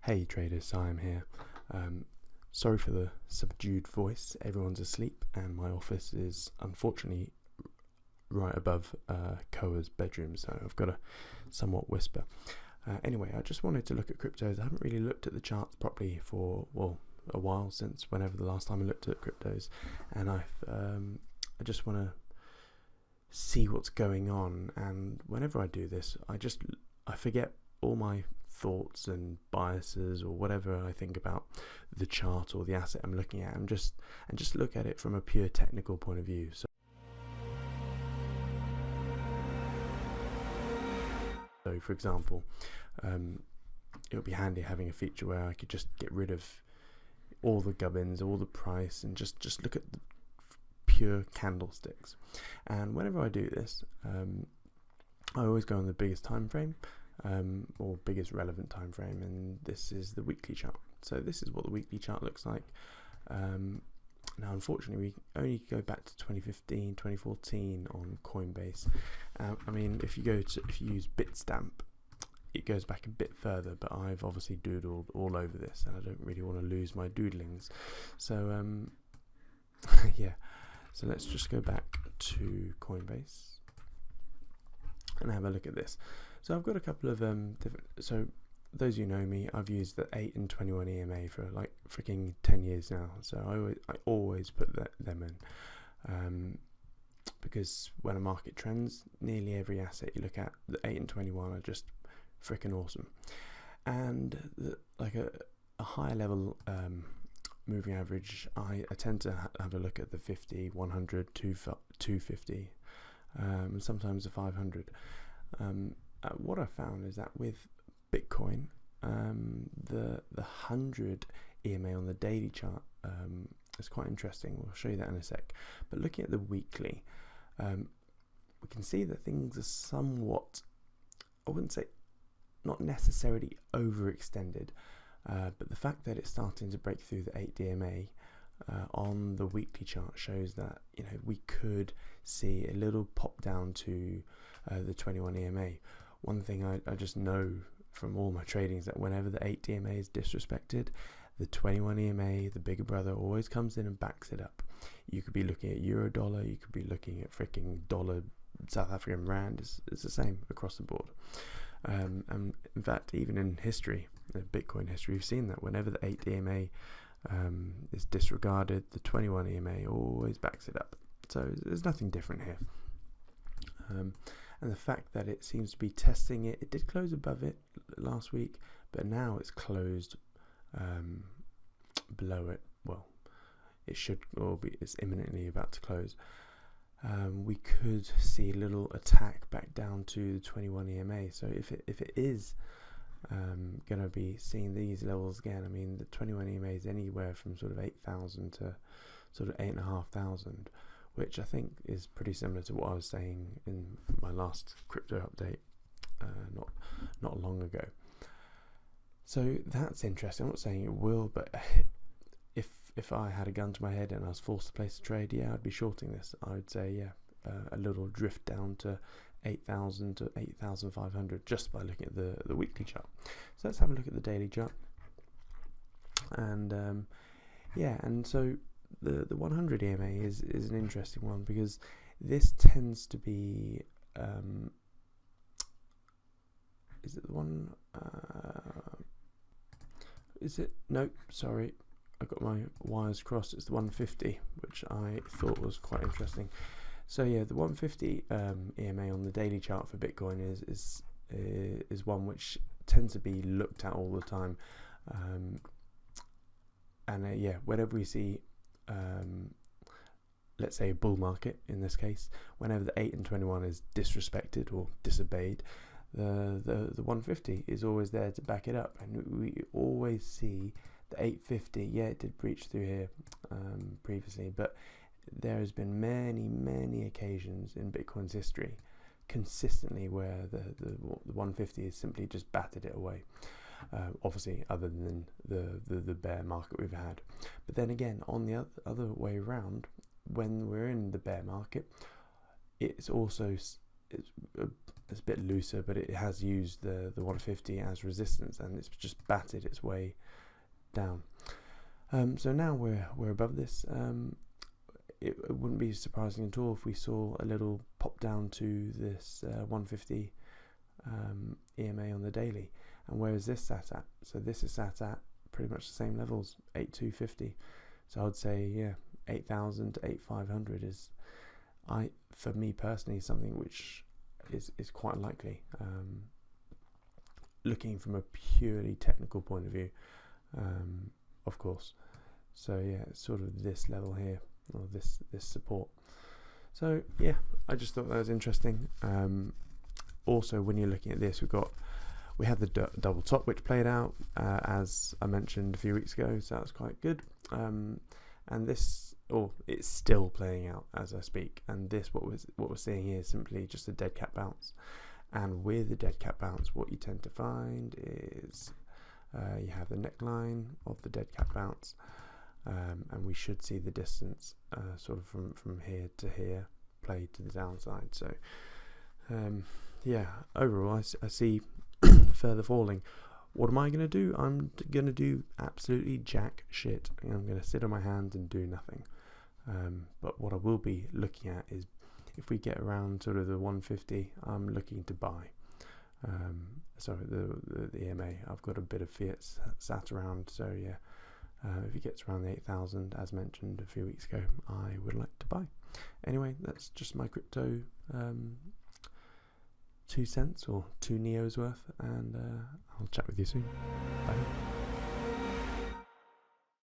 Hey traders, Siam here. Sorry for the subdued voice. Everyone's asleep and my office is unfortunately right above Koa's bedroom, so I've got to somewhat whisper. Anyway, I just wanted to look at cryptos. I haven't really looked at the charts properly for, well, a while, since whenever the last time I looked at cryptos, and I just want to see what's going on. And whenever I do this, I forget all my thoughts and biases or whatever I think about the chart or the asset I'm looking at, and just look at it from a pure technical point of view. So for example, it would be handy having a feature where I could just get rid of all the gubbins, all the price, and just look at the pure candlesticks. And whenever I do this, I always go on the biggest time frame, or biggest relevant time frame, and this is the weekly chart. So this is what the weekly chart looks like. Now unfortunately we only go back to 2015, 2014 on Coinbase. I mean, if you use Bitstamp, it goes back a bit further, but I've obviously doodled all over this and I don't really want to lose my doodlings. So yeah, so let's just go back to Coinbase and have a look at this. So I've got a couple of different, so those who know me, I've used the 8 and 21 EMA for like freaking 10 years now, so I always put them in, because when a market trends, nearly every asset you look at, the 8 and 21 are just freaking awesome. And like a higher level moving average, I tend to have a look at the 50, 100, 250, and sometimes the 500. What I found is that with Bitcoin, the 100 EMA on the daily chart is quite interesting. We'll show you that in a sec. But looking at the weekly, we can see that things are somewhat, I wouldn't say not necessarily overextended, but the fact that it's starting to break through the 8 DMA on the weekly chart shows that, you know, we could see a little pop down to the 21 EMA. One thing I just know from all my trading is that whenever the 8 DMA is disrespected, the 21 EMA, the bigger brother, always comes in and backs it up. You could be looking at euro dollar, you could be looking at freaking dollar, South African rand. It's the same across the board. And in fact, even in history, Bitcoin history, we've seen that whenever the 8 DMA is disregarded, the 21 EMA always backs it up. So there's nothing different here. And the fact that it seems to be testing it did close above it last week, but now it's closed below it. Well, it should, or it's imminently about to close. We could see a little attack back down to the 21 EMA. So if it is going to be seeing these levels again, I mean, the 21 EMA is anywhere from sort of 8,000 to sort of 8,500, which I think is pretty similar to what I was saying in my last crypto update not long ago. So that's interesting. I'm not saying it will, but if I had a gun to my head and I was forced to place a trade, yeah, I'd be shorting this. I would say, yeah, a little drift down to 8,000 to 8,500 just by looking at the weekly chart. So let's have a look at the daily chart. And yeah, and so the 100 EMA is an interesting one, because this tends to be is it the one, is it, nope, sorry, I got my wires crossed. It's the 150, which I thought was quite interesting. So yeah, the 150 EMA on the daily chart for Bitcoin is one which tends to be looked at all the time, and yeah, whenever we see let's say a bull market in this case, whenever the 8 and 21 is disrespected or disobeyed, the 150 is always there to back it up, and we always see the 850. Yeah, it did breach through here previously, but there has been many occasions in Bitcoin's history consistently where the 150 has simply just battered it away. Obviously, other than the bear market we've had. But then again, on the other way around, when we're in the bear market, it's also it's a bit looser, but it has used the 150 as resistance, and it's just batted its way down. So now we're above this. It wouldn't be surprising at all if we saw a little pop down to this 150 EMA on the daily. And where is this sat at? So this is sat at pretty much the same levels, 8,250. So I'd say, yeah, 8,000 to 8,500 is, for me personally, something which is quite likely. Looking from a purely technical point of view, of course. So yeah, it's sort of this level here, or this support. So yeah, I just thought that was interesting. Also, when you're looking at this, we had the double top which played out as I mentioned a few weeks ago, so that's quite good. And this, it's still playing out as I speak. And this, what we're seeing here, is simply just a dead cat bounce. And with the dead cat bounce, what you tend to find is you have the neckline of the dead cat bounce, and we should see the distance sort of from here to here played to the downside. So yeah, overall I see further falling. What am I going to do? I'm going to do absolutely jack shit. I'm going to sit on my hands and do nothing. But what I will be looking at is, if we get around sort of the 150, I'm looking to buy. Sorry, the EMA. I've got a bit of fiat sat around, so yeah. If it gets around the 8,000, as mentioned a few weeks ago, I would like to buy. Anyway, that's just my crypto 2 cents or 2 Neos worth, and I'll chat with you soon. Bye.